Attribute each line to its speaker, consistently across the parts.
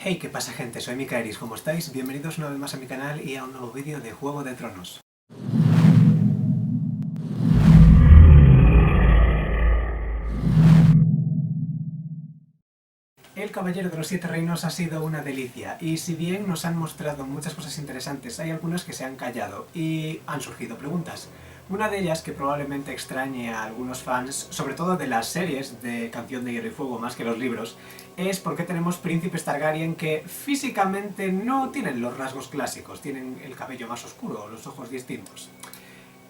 Speaker 1: Hey, ¿qué pasa gente? Soy Mikaeris, ¿cómo estáis? Bienvenidos una vez más a mi canal y a un nuevo vídeo de Juego de Tronos. El Caballero de los Siete Reinos ha sido una delicia, y si bien nos han mostrado muchas cosas interesantes, hay algunas que se han callado y han surgido preguntas. Una de ellas, que probablemente extrañe a algunos fans, sobre todo de las series de Canción de Hierro y Fuego más que los libros, es por qué tenemos príncipes Targaryen que físicamente no tienen los rasgos clásicos, tienen el cabello más oscuro, los ojos distintos.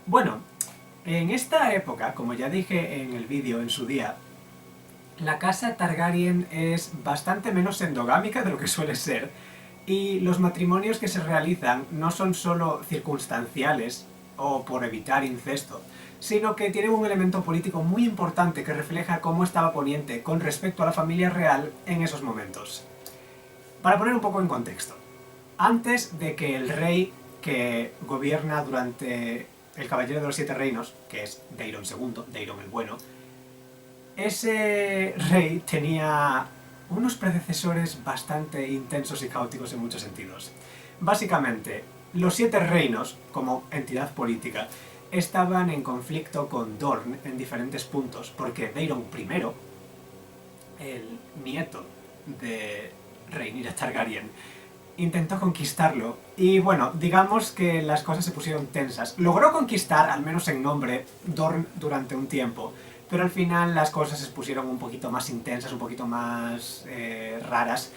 Speaker 1: Bueno, en esta época, como ya dije en el vídeo en su día, la casa Targaryen es bastante menos endogámica de lo que suele ser, y los matrimonios que se realizan no son solo circunstanciales o por evitar incesto, sino que tienen un elemento político muy importante que refleja cómo estaba Poniente con respecto a la familia real en esos momentos. Para poner un poco en contexto, antes de que el rey que gobierna durante el Caballero de los Siete Reinos, que es Daeron II, Daeron el Bueno, ese rey tenía unos predecesores bastante intensos y caóticos en muchos sentidos. Básicamente, los Siete Reinos, como entidad política, estaban en conflicto con Dorne en diferentes puntos, porque Daeron I, el nieto de Rhaenyra Targaryen, intentó conquistarlo, y bueno, digamos que las cosas se pusieron tensas. Logró conquistar, al menos en nombre, Dorne durante un tiempo, pero al final las cosas se pusieron un poquito más intensas, un poquito más raras,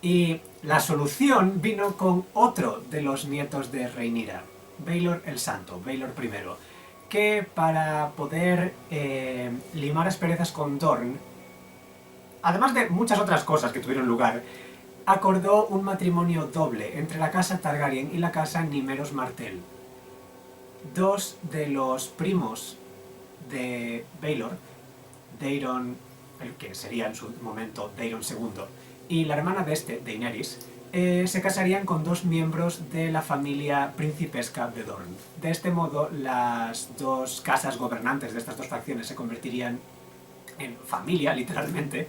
Speaker 1: y la solución vino con otro de los nietos de Rhaenyra, Baelor el Santo, Baelor I, que para poder limar asperezas con Dorne, además de muchas otras cosas que tuvieron lugar, acordó un matrimonio doble entre la casa Targaryen y la casa Nymeros Martell. Dos de los primos de Baelor, Daeron, el que sería en su momento Daeron II, y la hermana de este, Daenerys, se casarían con dos miembros de la familia principesca de Dorne. De este modo, las dos casas gobernantes de estas dos facciones se convertirían en familia, literalmente,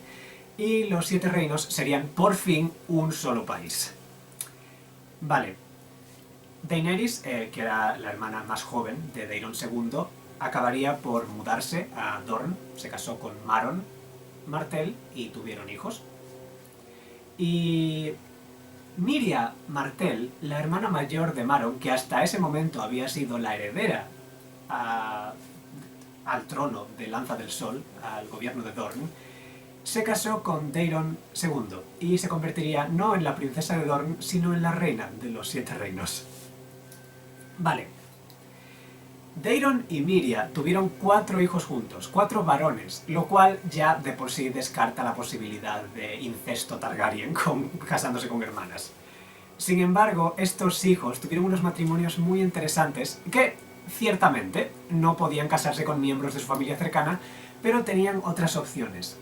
Speaker 1: y los Siete Reinos serían por fin un solo país. Vale. Daenerys, que era la hermana más joven de Daeron II, acabaría por mudarse a Dorne, se casó con Maron Martell y tuvieron hijos. Y Mirya Martell, la hermana mayor de Maron, que hasta ese momento había sido la heredera al trono de Lanza del Sol, al gobierno de Dorne, se casó con Daeron II y se convertiría no en la princesa de Dorne, sino en la reina de los Siete Reinos. Vale. Daeron y Mirya tuvieron 4 hijos juntos, 4 varones, lo cual ya de por sí descarta la posibilidad de incesto Targaryen casándose con hermanas. Sin embargo, estos hijos tuvieron unos matrimonios muy interesantes que, ciertamente, no podían casarse con miembros de su familia cercana, pero tenían otras opciones.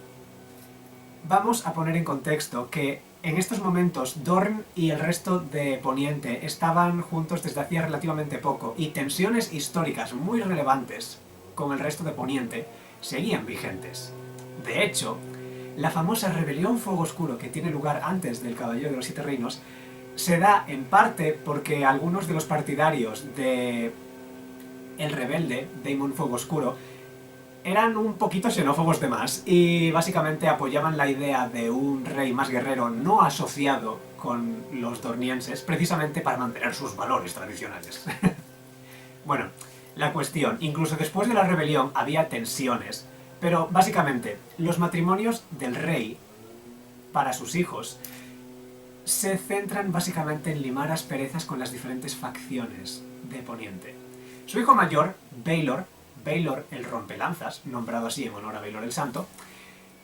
Speaker 1: Vamos a poner en contexto que en estos momentos Dorne y el resto de Poniente estaban juntos desde hacía relativamente poco, y tensiones históricas muy relevantes con el resto de Poniente seguían vigentes. De hecho, la famosa rebelión Fuego Oscuro que tiene lugar antes del Caballero de los Siete Reinos se da en parte porque algunos de los partidarios de el rebelde, Daemon Fuego Oscuro, eran un poquito xenófobos de más, y básicamente apoyaban la idea de un rey más guerrero no asociado con los dornienses, precisamente para mantener sus valores tradicionales. Bueno, la cuestión, incluso después de la rebelión había tensiones, pero básicamente los matrimonios del rey para sus hijos se centran básicamente en limar asperezas con las diferentes facciones de Poniente. Su hijo mayor, Baelor el Rompelanzas, nombrado así en honor a Baelor el Santo,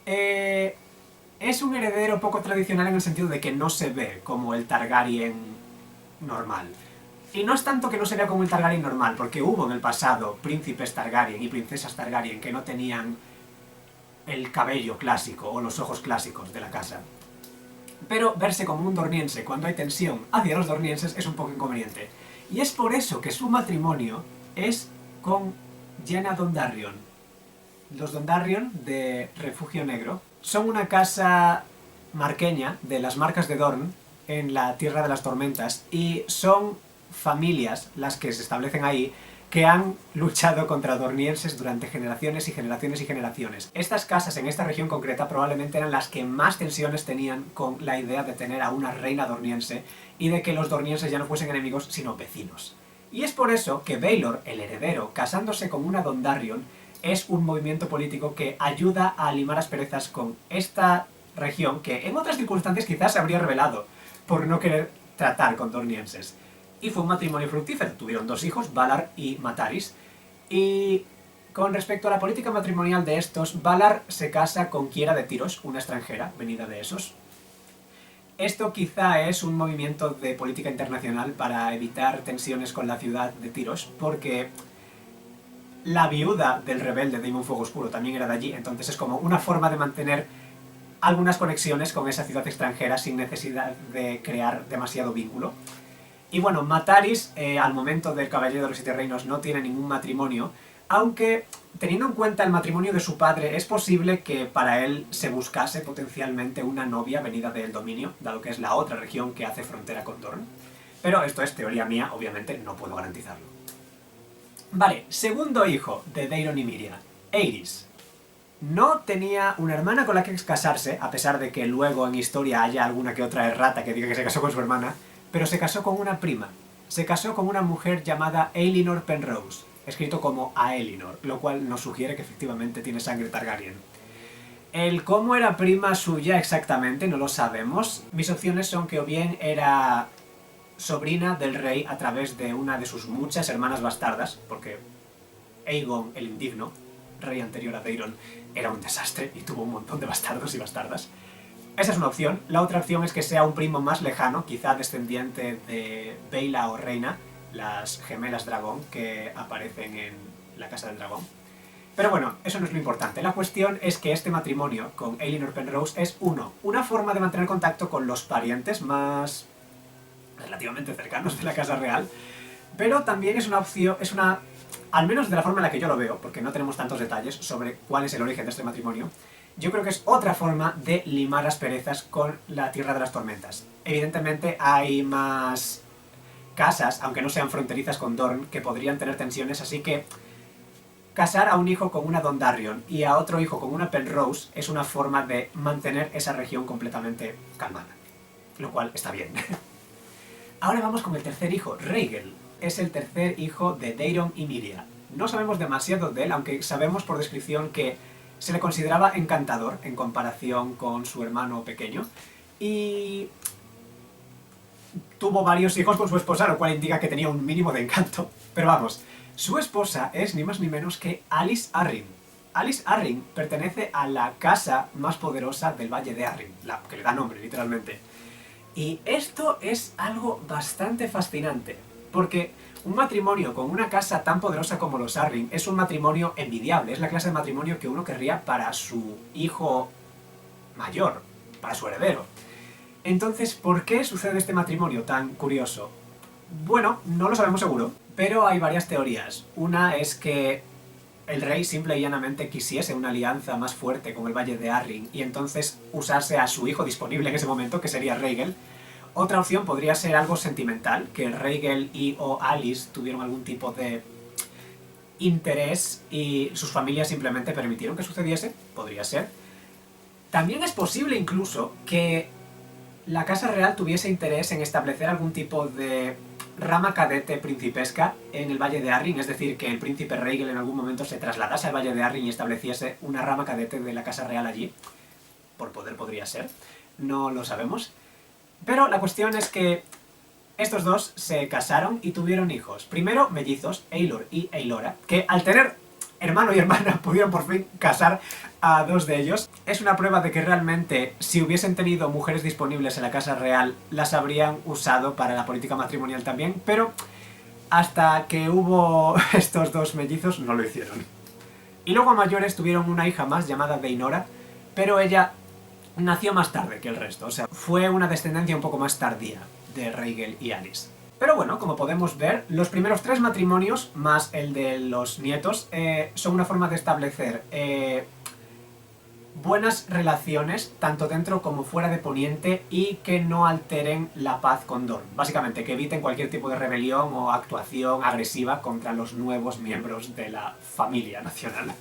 Speaker 1: es un heredero poco tradicional en el sentido de que no se ve como el Targaryen normal. Y no es tanto que no se vea como el Targaryen normal, porque hubo en el pasado príncipes Targaryen y princesas Targaryen que no tenían el cabello clásico o los ojos clásicos de la casa. Pero verse como un dorniense cuando hay tensión hacia los dornienses es un poco inconveniente. Y es por eso que su matrimonio es con Lyanna Dondarrion. Los Dondarrion, de Refugio Negro, son una casa marqueña de las marcas de Dorn en la Tierra de las Tormentas, y son familias las que se establecen ahí que han luchado contra dornienses durante generaciones y generaciones y generaciones. Estas casas en esta región concreta probablemente eran las que más tensiones tenían con la idea de tener a una reina dorniense y de que los dornienses ya no fuesen enemigos sino vecinos. Y es por eso que Baelor, el heredero, casándose con una Dondarrion, es un movimiento político que ayuda a limar asperezas con esta región que en otras circunstancias quizás se habría rebelado por no querer tratar con dornienses. Y fue un matrimonio fructífero. Tuvieron 2 hijos, Valar y Mataris. Y con respecto a la política matrimonial de estos, Valar se casa con Kiera de Tyros, una extranjera venida de esos. Esto quizá es un movimiento de política internacional para evitar tensiones con la ciudad de Tyros, porque la viuda del rebelde Daemon Fuego Oscuro también era de allí, entonces es como una forma de mantener algunas conexiones con esa ciudad extranjera sin necesidad de crear demasiado vínculo. Y bueno, Mataris, al momento del Caballero de los Siete Reinos, no tiene ningún matrimonio, aunque, teniendo en cuenta el matrimonio de su padre, es posible que para él se buscase potencialmente una novia venida del dominio, dado que es la otra región que hace frontera con Dorn. Pero esto es teoría mía, obviamente no puedo garantizarlo. Vale, segundo hijo de Daeron y Miria, Aerys. No tenía una hermana con la que casarse, a pesar de que luego en historia haya alguna que otra errata que diga que se casó con su hermana, pero se casó con una prima. Se casó con una mujer llamada Aelinor Penrose, escrito como Aelinor, lo cual nos sugiere que efectivamente tiene sangre Targaryen. El cómo era prima suya exactamente no lo sabemos. Mis opciones son que o bien era sobrina del rey a través de una de sus muchas hermanas bastardas, porque Aegon el Indigno, rey anterior a Daeron, era un desastre y tuvo un montón de bastardos y bastardas. Esa es una opción. La otra opción es que sea un primo más lejano, quizá descendiente de Baela o Reina, las gemelas dragón que aparecen en la Casa del Dragón. Pero bueno, eso no es lo importante. La cuestión es que este matrimonio con Aelinor Penrose es una forma de mantener contacto con los parientes más relativamente cercanos de la Casa Real, pero también es una opción, al menos de la forma en la que yo lo veo, porque no tenemos tantos detalles sobre cuál es el origen de este matrimonio, yo creo que es otra forma de limar asperezas con la Tierra de las Tormentas. Evidentemente hay más casas, aunque no sean fronterizas con Dorn, que podrían tener tensiones, así que casar a un hijo con una Dondarrion y a otro hijo con una Penrose es una forma de mantener esa región completamente calmada, lo cual está bien. Ahora vamos con el tercer hijo, Rhaegal. Es el tercer hijo de Daeron y Miria. No sabemos demasiado de él, aunque sabemos por descripción que se le consideraba encantador en comparación con su hermano pequeño, y tuvo varios hijos con su esposa, lo cual indica que tenía un mínimo de encanto. Pero vamos, su esposa es ni más ni menos que Alis Arryn. Alis Arryn pertenece a la casa más poderosa del Valle de Arryn, la que le da nombre, literalmente. Y esto es algo bastante fascinante, porque un matrimonio con una casa tan poderosa como los Arryn es un matrimonio envidiable, es la clase de matrimonio que uno querría para su hijo mayor, para su heredero. Entonces, ¿por qué sucede este matrimonio tan curioso? Bueno, no lo sabemos seguro, pero hay varias teorías. Una es que el rey simple y llanamente quisiese una alianza más fuerte con el Valle de Arryn y entonces usase a su hijo disponible en ese momento, que sería Rhaegal. Otra opción podría ser algo sentimental, que Rhaegal y o Alis tuvieron algún tipo de interés y sus familias simplemente permitieron que sucediese, podría ser. También es posible incluso que la Casa Real tuviese interés en establecer algún tipo de rama cadete principesca en el Valle de Arryn, es decir, que el príncipe Rhaegal en algún momento se trasladase al Valle de Arryn y estableciese una rama cadete de la Casa Real allí. Por poder podría ser, no lo sabemos. Pero la cuestión es que estos dos se casaron y tuvieron hijos. Primero mellizos, Aelor y Aelora, que al tener hermano y hermana pudieron por fin casar a dos de ellos. Es una prueba de que realmente, si hubiesen tenido mujeres disponibles en la Casa Real, las habrían usado para la política matrimonial también, pero hasta que hubo estos dos mellizos no lo hicieron. Y luego a mayores tuvieron una hija más llamada Daenora, pero ella nació más tarde que el resto, o sea, fue una descendencia un poco más tardía de Rhaegal y Alis. Pero bueno, como podemos ver, los primeros 3 matrimonios, más el de los nietos, son una forma de establecer buenas relaciones, tanto dentro como fuera de Poniente, y que no alteren la paz con Dorne. Básicamente, que eviten cualquier tipo de rebelión o actuación agresiva contra los nuevos miembros de la familia nacional.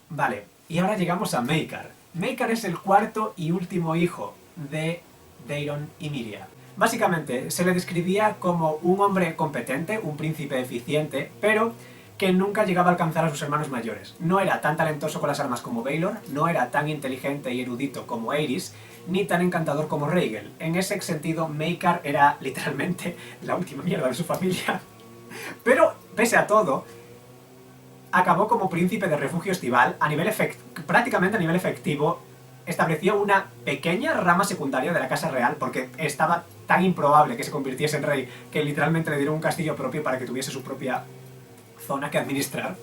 Speaker 1: Vale, y ahora llegamos a Maekar. Maekar es el cuarto y último hijo de Daeron y Miria. Básicamente, se le describía como un hombre competente, un príncipe eficiente, pero que nunca llegaba a alcanzar a sus hermanos mayores. No era tan talentoso con las armas como Baelor, no era tan inteligente y erudito como Aerys, ni tan encantador como Rhaegal. En ese sentido, Maekar era literalmente la última mierda de su familia. Pero, pese a todo, acabó como príncipe de refugio estival, prácticamente a nivel efectivo. Estableció una pequeña rama secundaria de la Casa Real, porque estaba tan improbable que se convirtiese en rey que literalmente le dieron un castillo propio para que tuviese su propia zona que administrar.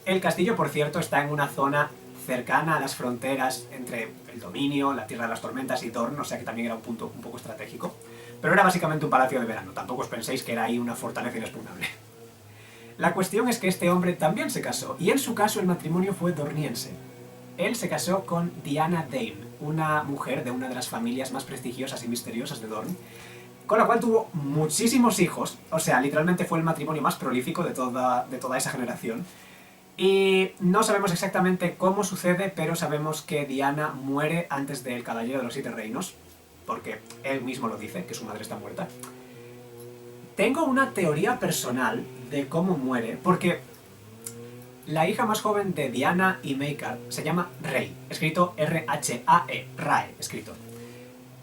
Speaker 1: El castillo, por cierto, está en una zona cercana a las fronteras entre el dominio, la Tierra de las Tormentas y Dorne, o sea que también era un punto un poco estratégico. Pero era básicamente un palacio de verano, tampoco os penséis que era ahí una fortaleza inexpugnable. La cuestión es que este hombre también se casó, y en su caso el matrimonio fue dorniense. Él se casó con Diana Dane, una mujer de una de las familias más prestigiosas y misteriosas de Dorne, con la cual tuvo muchísimos hijos, o sea, literalmente fue el matrimonio más prolífico de toda esa generación. Y no sabemos exactamente cómo sucede, pero sabemos que Diana muere antes del Caballero de los Siete Reinos, porque él mismo lo dice, que su madre está muerta. Tengo una teoría personal de cómo muere, porque la hija más joven de Diana y Maekar se llama Rhae, escrito R-H-A-E, Rae, escrito.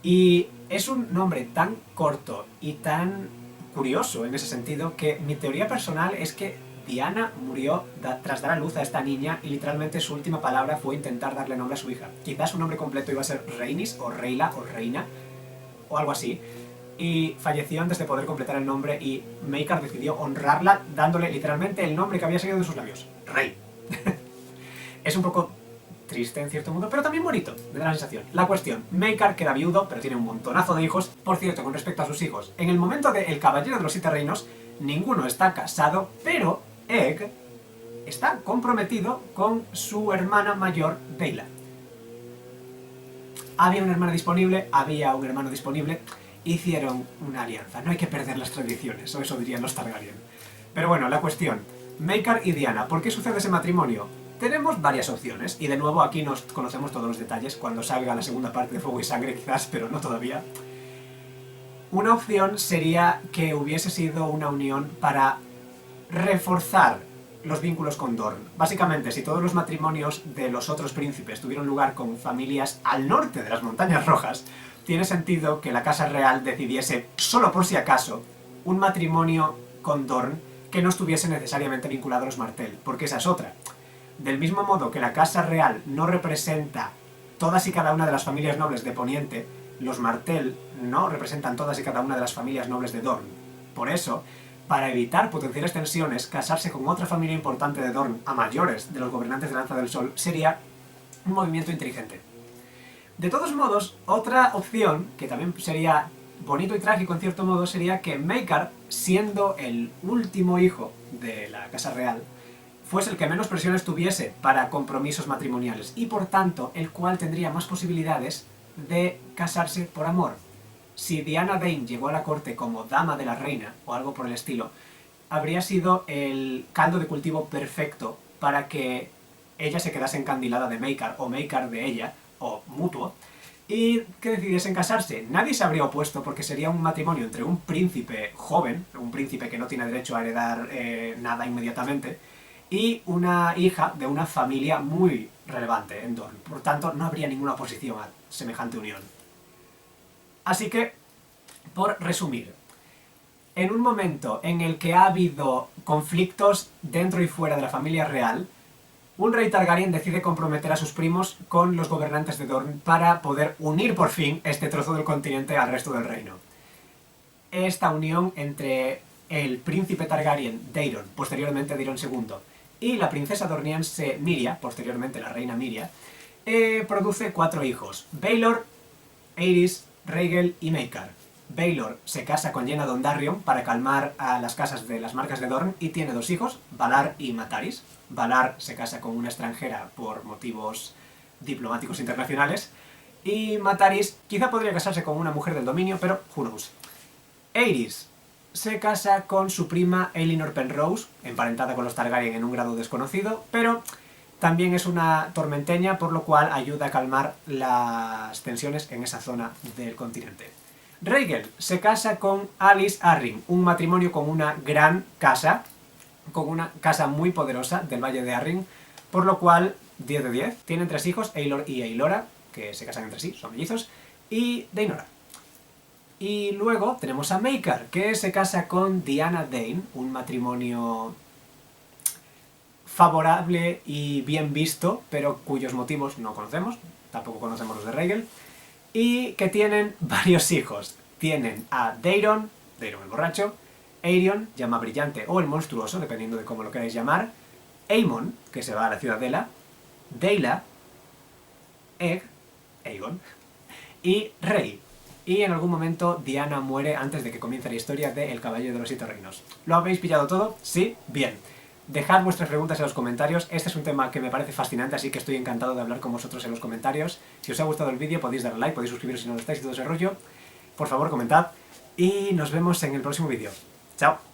Speaker 1: Y es un nombre tan corto y tan curioso en ese sentido que mi teoría personal es que Diana murió tras dar a luz a esta niña y literalmente su última palabra fue intentar darle nombre a su hija. Quizás su nombre completo iba a ser Rhaenys o Rhaela o Reina o algo así. Y falleció antes de poder completar el nombre y Maekar decidió honrarla dándole literalmente el nombre que había salido de sus labios. Rey. Es un poco triste en cierto modo, pero también bonito, me da la sensación. La cuestión, Maekar queda viudo, pero tiene un montonazo de hijos. Por cierto, con respecto a sus hijos, en el momento de El Caballero de los Siete Reinos, ninguno está casado, pero Egg está comprometido con su hermana mayor, Baela. Había una hermana disponible, había un hermano disponible, hicieron una alianza. No hay que perder las tradiciones, o eso dirían los Targaryen. Pero bueno, la cuestión, Maekar y Diana, ¿por qué sucede ese matrimonio? Tenemos varias opciones, y de nuevo aquí nos conocemos todos los detalles, cuando salga la segunda parte de Fuego y Sangre quizás, pero no todavía. Una opción sería que hubiese sido una unión para reforzar los vínculos con Dorne. Básicamente, si todos los matrimonios de los otros príncipes tuvieron lugar con familias al norte de las Montañas Rojas, tiene sentido que la Casa Real decidiese, solo por si acaso, un matrimonio con Dorne que no estuviese necesariamente vinculado a los Martell, porque esa es otra. Del mismo modo que la Casa Real no representa todas y cada una de las familias nobles de Poniente, los Martell no representan todas y cada una de las familias nobles de Dorne. Por eso, para evitar potenciales tensiones, casarse con otra familia importante de Dorne a mayores de los gobernantes de Lanza del Sol sería un movimiento inteligente. De todos modos, otra opción, que también sería bonito y trágico en cierto modo, sería que Maekar, siendo el último hijo de la Casa Real, fuese el que menos presiones tuviese para compromisos matrimoniales y por tanto el cual tendría más posibilidades de casarse por amor. Si Diana Dane llegó a la corte como dama de la reina o algo por el estilo, habría sido el caldo de cultivo perfecto para que ella se quedase encandilada de Maekar o Maekar de ella, o mutuo, y que decidiesen casarse. Nadie se habría opuesto porque sería un matrimonio entre un príncipe joven, un príncipe que no tiene derecho a heredar nada inmediatamente, y una hija de una familia muy relevante en Dorne. Por tanto, no habría ninguna oposición a semejante unión. Así que, por resumir, en un momento en el que ha habido conflictos dentro y fuera de la familia real, un rey Targaryen decide comprometer a sus primos con los gobernantes de Dorne para poder unir por fin este trozo del continente al resto del reino. Esta unión entre el príncipe Targaryen Daeron, posteriormente Daeron II, y la princesa dorniense Miria, posteriormente la reina Miria, produce 4 hijos: Baelor, Aerys, Rhaegal y Maekar. Baelor se casa con Yenna Dondarrion para calmar a las casas de las marcas de Dorne y tiene 2 hijos, Valar y Mataris. Valar se casa con una extranjera por motivos diplomáticos internacionales. Y Mataris quizá podría casarse con una mujer del dominio, pero who knows. Aerys se casa con su prima Elinor Penrose, emparentada con los Targaryen en un grado desconocido, pero también es una tormenteña, por lo cual ayuda a calmar las tensiones en esa zona del continente. Rhaegal se casa con Alyce Arryn, un matrimonio con una gran casa, con una casa muy poderosa del Valle de Arryn, por lo cual 10 de 10. Tienen 3 hijos, Aelor y Aelora, que se casan entre sí, son mellizos, y Daenora. Y luego tenemos a Maekar, que se casa con Diana Dane, un matrimonio favorable y bien visto, pero cuyos motivos no conocemos, tampoco conocemos los de Rhaegal, y que tienen varios hijos. Tienen a Daeron el borracho, Aerion, llama brillante o el monstruoso, dependiendo de cómo lo queráis llamar, Aemon, que se va a la ciudadela, Daela, Egg, Aegon, y Rey. Y en algún momento Diana muere antes de que comience la historia de El Caballero de los Siete Reinos. ¿Lo habéis pillado todo? ¿Sí? Bien. Dejad vuestras preguntas en los comentarios. Este es un tema que me parece fascinante, así que estoy encantado de hablar con vosotros en los comentarios. Si os ha gustado el vídeo podéis darle like, podéis suscribiros si no lo estáis y todo ese rollo. Por favor, comentad. Y nos vemos en el próximo vídeo. ¡Chao!